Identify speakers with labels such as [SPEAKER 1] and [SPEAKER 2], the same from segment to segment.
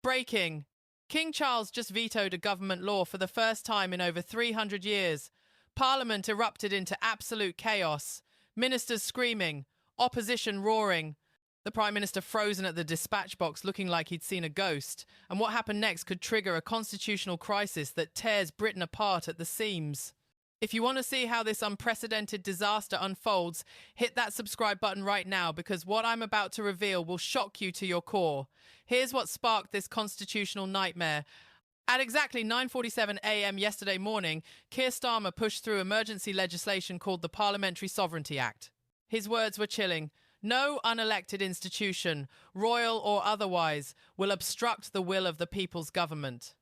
[SPEAKER 1] Breaking. King Charles just vetoed a government law for the first time in over 300 years. Parliament erupted into absolute chaos. Ministers screaming, opposition roaring. The Prime Minister frozen at the dispatch box looking like he'd seen a ghost. And what happened next could trigger a constitutional crisis that tears Britain apart at the seams. If you want to see how this unprecedented disaster unfolds, hit that subscribe button right now because what I'm about to reveal will shock you to your core. Here's what sparked this constitutional nightmare. At exactly 9:47 a.m. yesterday morning, Keir Starmer pushed through emergency legislation called the Parliamentary Sovereignty Act. His words were chilling. No unelected institution, royal or otherwise, will obstruct the will of the people's government.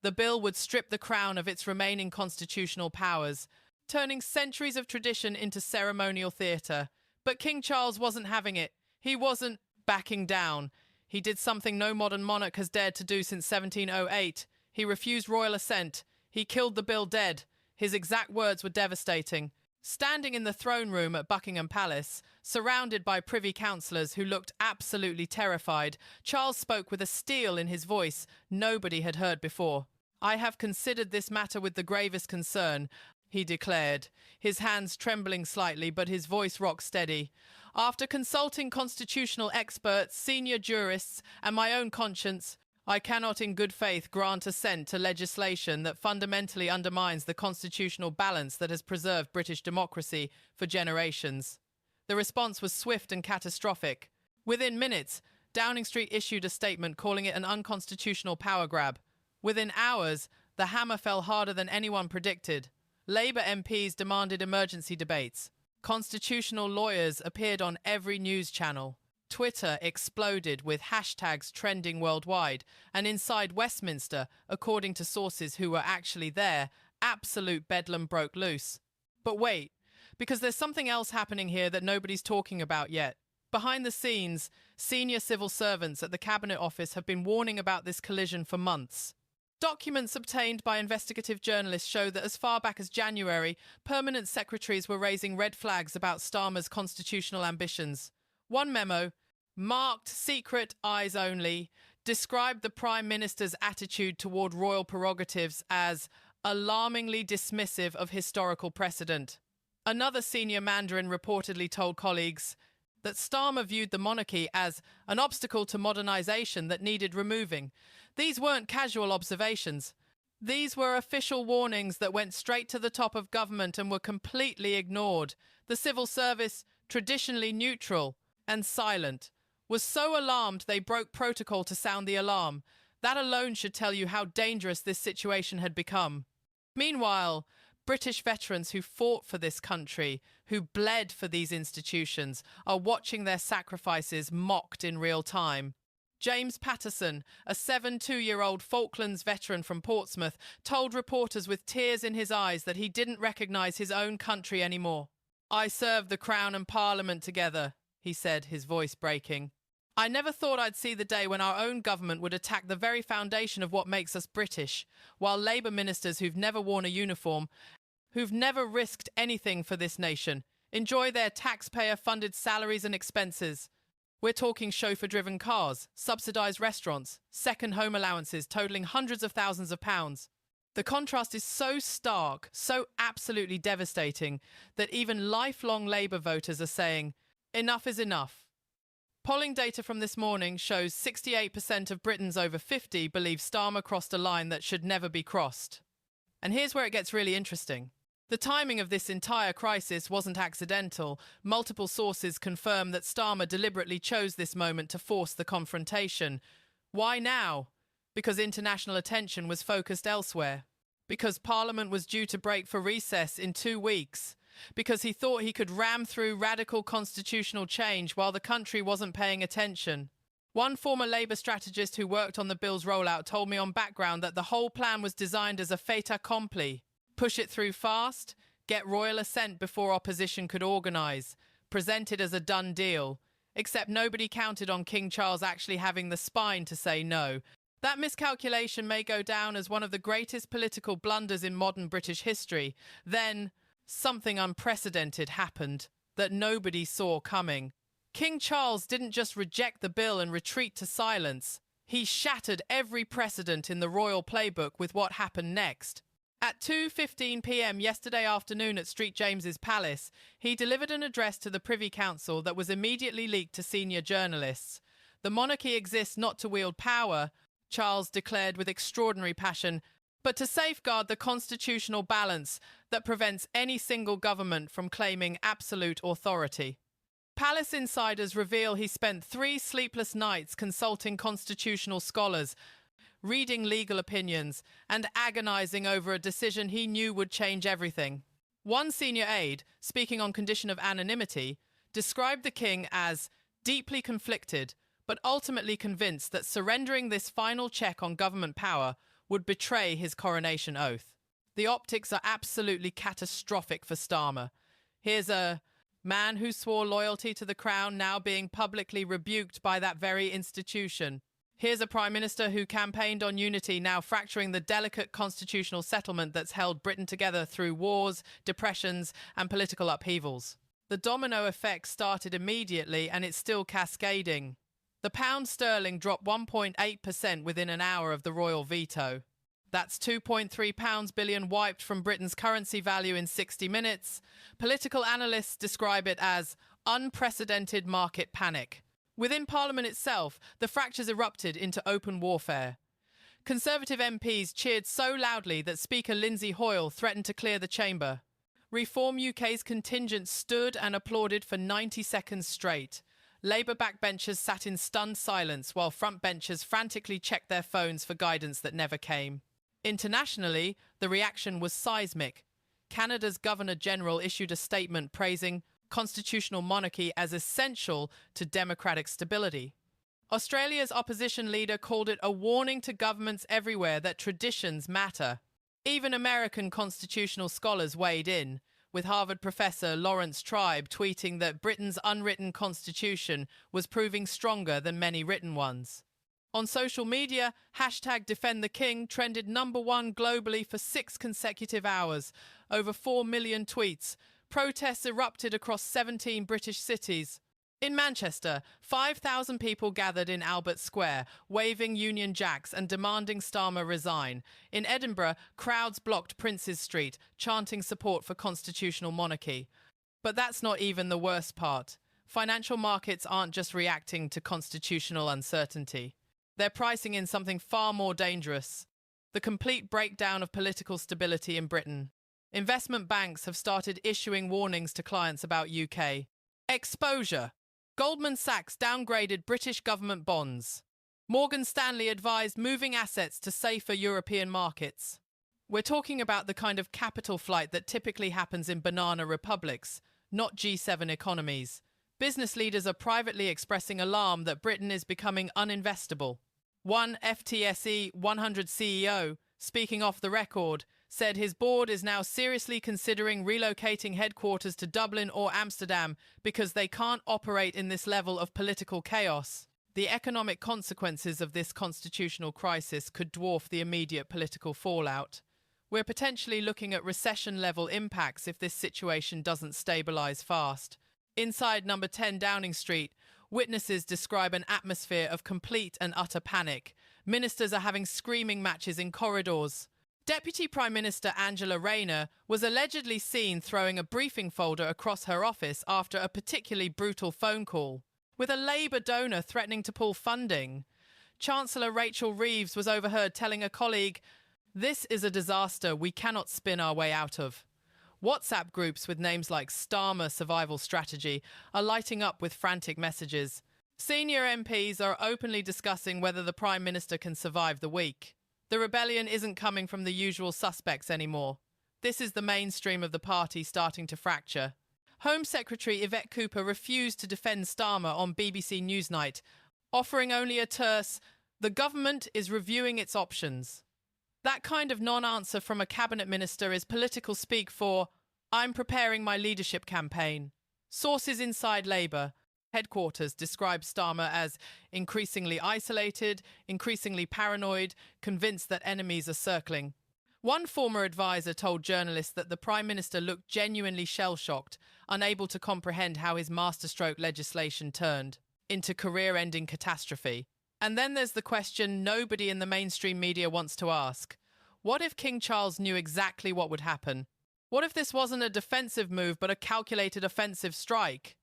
[SPEAKER 1] The bill would strip the crown of its remaining constitutional powers, turning centuries of tradition into ceremonial theatre. But King Charles wasn't having it. He wasn't backing down. He did something no modern monarch has dared to do since 1708. He refused royal assent. He killed the bill dead. His exact words were devastating. Standing in the throne room at Buckingham Palace, surrounded by privy councillors who looked absolutely terrified, Charles spoke with a steel in his voice nobody had heard before. "I have considered this matter with the gravest concern," he declared, his hands trembling slightly but his voice rock steady. "After consulting constitutional experts, senior jurists, and my own conscience, I cannot in good faith grant assent to legislation that fundamentally undermines the constitutional balance that has preserved British democracy for generations." The response was swift and catastrophic. Within minutes, Downing Street issued a statement calling it an unconstitutional power grab. Within hours, the hammer fell harder than anyone predicted. Labour MPs demanded emergency debates. Constitutional lawyers appeared on every news channel. Twitter exploded with hashtags trending worldwide, and inside Westminster, according to sources who were actually there, absolute bedlam broke loose. But wait, because there's something else happening here that nobody's talking about yet. Behind the scenes, senior civil servants at the Cabinet Office have been warning about this collision for months. Documents obtained by investigative journalists show that as far back as January, permanent secretaries were raising red flags about Starmer's constitutional ambitions. One memo, marked secret eyes only, described the Prime Minister's attitude toward royal prerogatives as alarmingly dismissive of historical precedent. Another senior Mandarin reportedly told colleagues that Starmer viewed the monarchy as an obstacle to modernization that needed removing. These weren't casual observations. These were official warnings that went straight to the top of government and were completely ignored. The civil service, traditionally neutral and silent, was so alarmed they broke protocol to sound the alarm. That alone should tell you how dangerous this situation had become. Meanwhile, British veterans who fought for this country, who bled for these institutions, are watching their sacrifices mocked in real time. James Patterson, a 72-year-old Falklands veteran from Portsmouth, told reporters with tears in his eyes that he didn't recognise his own country anymore. "I served the Crown and Parliament together," he said, his voice breaking. "I never thought I'd see the day when our own government would attack the very foundation of what makes us British, while Labour ministers who've never worn a uniform, who've never risked anything for this nation, enjoy their taxpayer-funded salaries and expenses. We're talking chauffeur-driven cars, subsidised restaurants, second home allowances totalling hundreds of thousands of pounds. The contrast is so stark, so absolutely devastating, that even lifelong Labour voters are saying, enough is enough." Polling data from this morning shows 68% of Britons over 50 believe Starmer crossed a line that should never be crossed. And here's where it gets really interesting. The timing of this entire crisis wasn't accidental. Multiple sources confirm that Starmer deliberately chose this moment to force the confrontation. Why now? Because international attention was focused elsewhere. Because Parliament was due to break for recess in 2 weeks. Because he thought he could ram through radical constitutional change while the country wasn't paying attention. One former Labour strategist who worked on the bill's rollout told me on background that the whole plan was designed as a fait accompli. Push it through fast, get royal assent before opposition could organise, present it as a done deal. Except nobody counted on King Charles actually having the spine to say no. That miscalculation may go down as one of the greatest political blunders in modern British history. Then, something unprecedented happened that nobody saw coming. King Charles didn't just reject the bill and retreat to silence. He shattered every precedent in the royal playbook with what happened next. At 2:15 p.m. yesterday afternoon at St James's Palace, he delivered an address to the Privy Council that was immediately leaked to senior journalists. The monarchy exists not to wield power, Charles declared with extraordinary passion, but to safeguard the constitutional balance that prevents any single government from claiming absolute authority. Palace insiders reveal he spent 3 sleepless nights consulting constitutional scholars, reading legal opinions, and agonizing over a decision he knew would change everything. One senior aide, speaking on condition of anonymity, described the king as deeply conflicted, but ultimately convinced that surrendering this final check on government power would betray his coronation oath. The optics are absolutely catastrophic for Starmer. Here's a man who swore loyalty to the crown now being publicly rebuked by that very institution. Here's a prime minister who campaigned on unity now fracturing the delicate constitutional settlement that's held Britain together through wars, depressions, and political upheavals. The domino effect started immediately and it's still cascading. The pound sterling dropped 1.8% within an hour of the royal veto. That's £2.3 billion wiped from Britain's currency value in 60 minutes. Political analysts describe it as unprecedented market panic. Within Parliament itself, the fractures erupted into open warfare. Conservative MPs cheered so loudly that Speaker Lindsay Hoyle threatened to clear the chamber. Reform UK's contingent stood and applauded for 90 seconds straight. Labour backbenchers sat in stunned silence while frontbenchers frantically checked their phones for guidance that never came. Internationally, the reaction was seismic. Canada's Governor-General issued a statement praising constitutional monarchy as essential to democratic stability. Australia's opposition leader called it a warning to governments everywhere that traditions matter. Even American constitutional scholars weighed in, with Harvard professor Lawrence Tribe tweeting that Britain's unwritten constitution was proving stronger than many written ones. On social media, #DefendTheKing trended #1 globally for 6 consecutive hours, over 4 million tweets. Protests erupted across 17 British cities. In Manchester, 5,000 people gathered in Albert Square, waving Union Jacks and demanding Starmer resign. In Edinburgh, crowds blocked Princes Street, chanting support for constitutional monarchy. But that's not even the worst part. Financial markets aren't just reacting to constitutional uncertainty. They're pricing in something far more dangerous: the complete breakdown of political stability in Britain. Investment banks have started issuing warnings to clients about UK exposure. Goldman Sachs downgraded British government bonds. Morgan Stanley advised moving assets to safer European markets. We're talking about the kind of capital flight that typically happens in banana republics, not G7 economies. Business leaders are privately expressing alarm that Britain is becoming uninvestable. One FTSE 100 CEO, speaking off the record, said his board is now seriously considering relocating headquarters to Dublin or Amsterdam because they can't operate in this level of political chaos. The economic consequences of this constitutional crisis could dwarf the immediate political fallout. We're potentially looking at recession-level impacts if this situation doesn't stabilise fast. Inside number 10 Downing Street, witnesses describe an atmosphere of complete and utter panic. Ministers are having screaming matches in corridors. Deputy Prime Minister Angela Rayner was allegedly seen throwing a briefing folder across her office after a particularly brutal phone call, with a Labour donor threatening to pull funding. Chancellor Rachel Reeves was overheard telling a colleague, "This is a disaster we cannot spin our way out of." WhatsApp groups with names like Starmer Survival Strategy are lighting up with frantic messages. Senior MPs are openly discussing whether the Prime Minister can survive the week. The rebellion isn't coming from the usual suspects anymore. This is the mainstream of the party starting to fracture. Home Secretary Yvette Cooper refused to defend Starmer on BBC Newsnight, offering only a terse, "The government is reviewing its options." That kind of non-answer from a cabinet minister is political speak for, "I'm preparing my leadership campaign." Sources inside Labour headquarters describe Starmer as increasingly isolated, increasingly paranoid, convinced that enemies are circling. One former advisor told journalists that the Prime Minister looked genuinely shell-shocked, unable to comprehend how his masterstroke legislation turned into career-ending catastrophe. And then there's the question nobody in the mainstream media wants to ask. What if King Charles knew exactly what would happen? What if this wasn't a defensive move but a calculated offensive strike?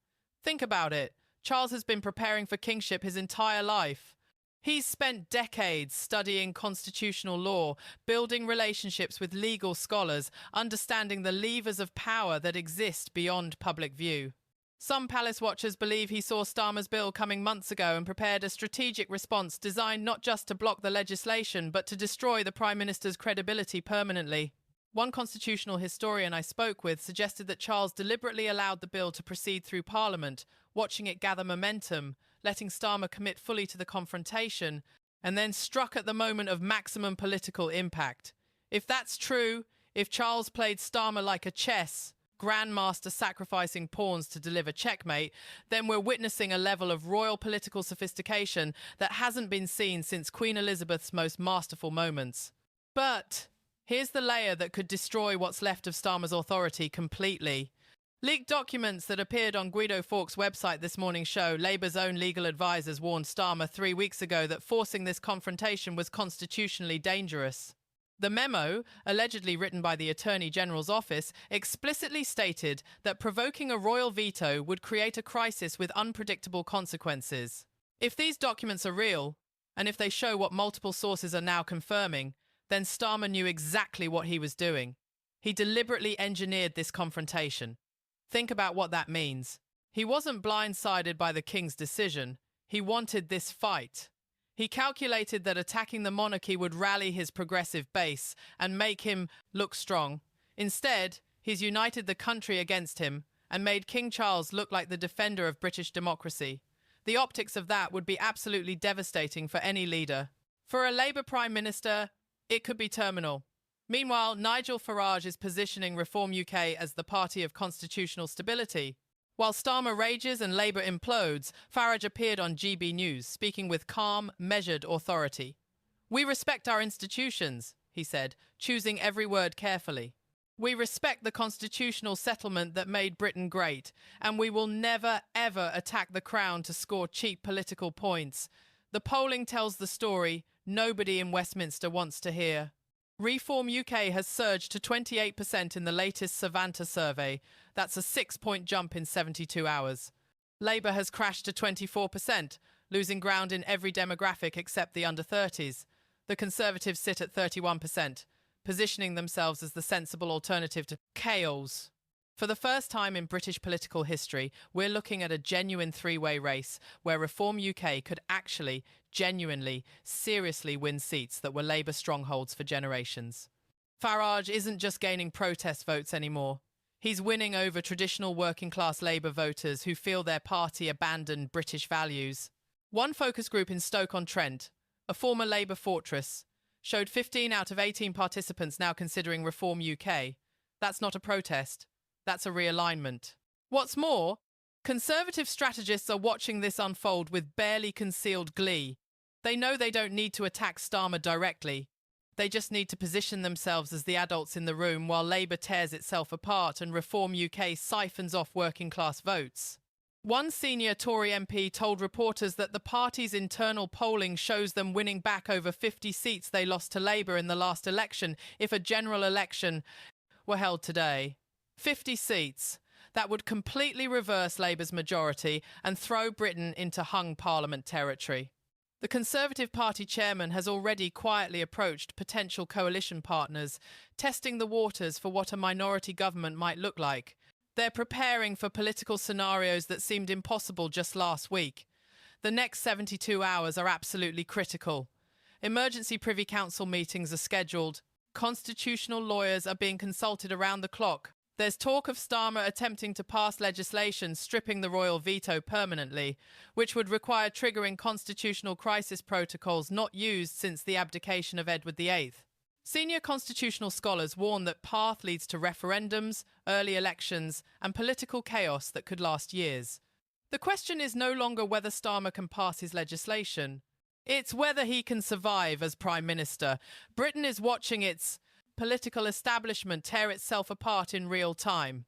[SPEAKER 1] Think about it. Charles has been preparing for kingship his entire life. He's spent decades studying constitutional law, building relationships with legal scholars, understanding the levers of power that exist beyond public view. Some palace watchers believe he saw Starmer's bill coming months ago and prepared a strategic response designed not just to block the legislation but to destroy the Prime Minister's credibility permanently. One constitutional historian I spoke with suggested that Charles deliberately allowed the bill to proceed through Parliament, watching it gather momentum, letting Starmer commit fully to the confrontation, and then struck at the moment of maximum political impact. If that's true, if Charles played Starmer like a chess grandmaster sacrificing pawns to deliver checkmate, then we're witnessing a level of royal political sophistication that hasn't been seen since Queen Elizabeth's most masterful moments. But here's the layer that could destroy what's left of Starmer's authority completely. Leaked documents that appeared on Guido Fawkes' website this morning show Labour's own legal advisers warned Starmer 3 weeks ago that forcing this confrontation was constitutionally dangerous. The memo, allegedly written by the Attorney General's office, explicitly stated that provoking a royal veto would create a crisis with unpredictable consequences. If these documents are real, and if they show what multiple sources are now confirming, then Starmer knew exactly what he was doing. He deliberately engineered this confrontation. Think about what that means. He wasn't blindsided by the king's decision. He wanted this fight. He calculated that attacking the monarchy would rally his progressive base and make him look strong. Instead, he's united the country against him and made King Charles look like the defender of British democracy. The optics of that would be absolutely devastating for any leader. For a Labour Prime Minister, it could be terminal. Meanwhile, Nigel Farage is positioning Reform UK as the party of constitutional stability. While Starmer rages and Labour implodes, Farage appeared on GB News, speaking with calm, measured authority. "We respect our institutions," he said, choosing every word carefully. "We respect the constitutional settlement that made Britain great, and we will never, ever attack the Crown to score cheap political points. The polling tells the story nobody in Westminster wants to hear." Reform UK has surged to 28% in the latest Savanta survey. That's a 6-point jump in 72 hours. Labour has crashed to 24%, losing ground in every demographic except the under-30s. The Conservatives sit at 31%, positioning themselves as the sensible alternative to chaos. For the first time in British political history, we're looking at a genuine three-way race where Reform UK could actually, genuinely, seriously win seats that were Labour strongholds for generations. Farage isn't just gaining protest votes anymore. He's winning over traditional working-class Labour voters who feel their party abandoned British values. One focus group in Stoke-on-Trent, a former Labour fortress, showed 15 out of 18 participants now considering Reform UK. That's not a protest. That's a realignment. What's more, Conservative strategists are watching this unfold with barely concealed glee. They know they don't need to attack Starmer directly. They just need to position themselves as the adults in the room while Labour tears itself apart and Reform UK siphons off working-class votes. One senior Tory MP told reporters that the party's internal polling shows them winning back over 50 seats they lost to Labour in the last election if a general election were held today. 50 seats. That would completely reverse Labour's majority and throw Britain into hung Parliament territory. The Conservative Party chairman has already quietly approached potential coalition partners, testing the waters for what a minority government might look like. They're preparing for political scenarios that seemed impossible just last week. The next 72 hours are absolutely critical. Emergency Privy Council meetings are scheduled. Constitutional lawyers are being consulted around the clock. There's talk of Starmer attempting to pass legislation stripping the royal veto permanently, which would require triggering constitutional crisis protocols not used since the abdication of Edward VIII. Senior constitutional scholars warn that path leads to referendums, early elections, and political chaos that could last years. The question is no longer whether Starmer can pass his legislation. It's whether he can survive as Prime Minister. Britain is watching its political establishment tear itself apart in real time.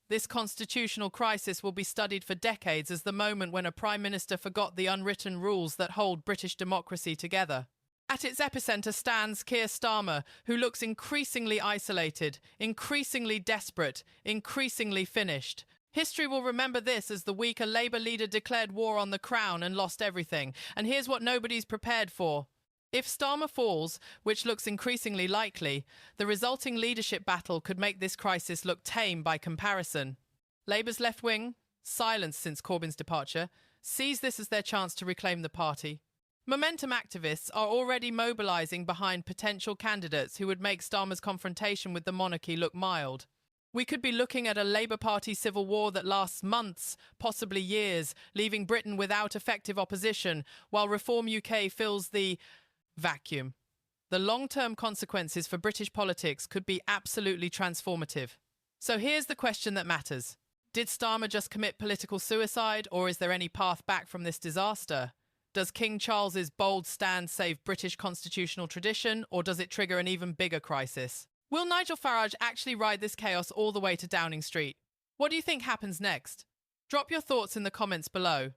[SPEAKER 1] This constitutional crisis will be studied for decades as the moment when a Prime Minister forgot the unwritten rules that hold British democracy together. At its epicenter stands Keir Starmer, who looks increasingly isolated, increasingly desperate, increasingly finished. History will remember this as the week a Labour leader declared war on the Crown and lost everything. And here's what nobody's prepared for. If Starmer falls, which looks increasingly likely, the resulting leadership battle could make this crisis look tame by comparison. Labour's left wing, silenced since Corbyn's departure, sees this as their chance to reclaim the party. Momentum activists are already mobilising behind potential candidates who would make Starmer's confrontation with the monarchy look mild. We could be looking at a Labour Party civil war that lasts months, possibly years, leaving Britain without effective opposition, while Reform UK fills the vacuum. The long-term consequences for British politics could be absolutely transformative. So here's the question that matters. Did Starmer just commit political suicide, or is there any path back from this disaster? Does King Charles's bold stand save British constitutional tradition, or does it trigger an even bigger crisis? Will Nigel Farage actually ride this chaos all the way to Downing Street? What do you think happens next? Drop your thoughts in the comments below.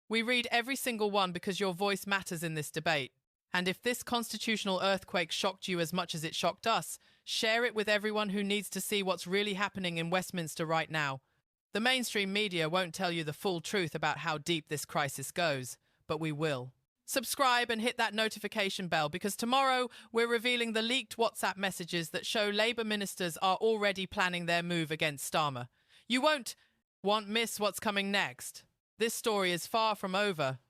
[SPEAKER 1] We read every single one because your voice matters in this debate. And if this constitutional earthquake shocked you as much as it shocked us, share it with everyone who needs to see what's really happening in Westminster right now. The mainstream media won't tell you the full truth about how deep this crisis goes, but we will. Subscribe and hit that notification bell because tomorrow we're revealing the leaked WhatsApp messages that show Labour ministers are already planning their move against Starmer. You won't miss what's coming next. This story is far from over.